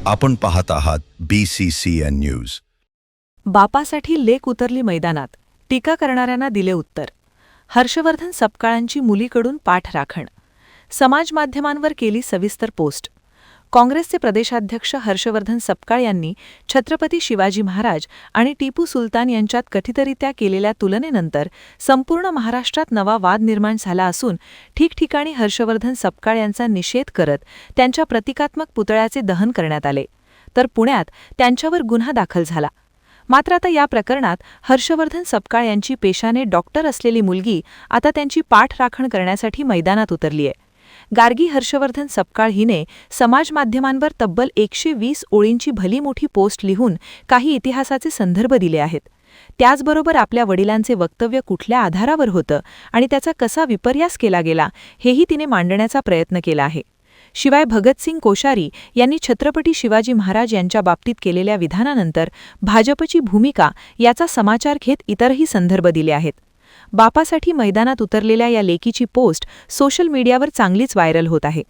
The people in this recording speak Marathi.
आपण पाहत आहात BCCN न्यूज. बापासाठी लेक उतरली मैदानात, टीका करणाऱ्यांना दिले उत्तर. हर्षवर्धन सपकाळांची मुलीकडून पाठ राखण. समाज माध्यमांवर केली सविस्तर पोस्ट. काँग्रेसचे प्रदेशाध्यक्ष हर्षवर्धन सपकाळ यांनी छत्रपती शिवाजी महाराज आणि टिपू सुलतान यांच्यात कथितरित्या केलेल्या तुलनेनंतर संपूर्ण महाराष्ट्रात नवा वाद निर्माण झाला असून ठिकठिकाणी हर्षवर्धन सपकाळ यांचा निषेध करत त्यांच्या प्रतिकात्मक पुतळ्याचे दहन करण्यात आले, तर पुण्यात त्यांच्यावर गुन्हा दाखल झाला. मात्र आता या प्रकरणात हर्षवर्धन सपकाळ यांची पेशाने डॉक्टर असलेली मुलगी आता त्यांची पाठ राखण करण्यासाठी मैदानात उतरली आहे. गार्गी हर्षवर्धन सपकाळ हिने समाज माध्यमांवर तब्बल 120 ओळींची भली मोठी पोस्ट लिहून काही इतिहासाचे संदर्भ दिले आहेत. त्याचबरोबर आपल्या वडिलांचे वक्तव्य कुठल्या आधारावर होतं आणि त्याचा कसा विपर्यास केला गेला हेही तिने मांडण्याचा प्रयत्न केला आहे. शिवाय भगतसिंग कोश्यारी यांनी छत्रपती शिवाजी महाराज यांच्या बाबतीत केलेल्या विधानानंतर भाजपची भूमिका याचा समाचार घेत इतरही संदर्भ दिले आहेत. बापासाठी मैदानात उतरलेल्या या लेकीची पोस्ट सोशल मीडियावर चांगलीच व्हायरल होत आहे.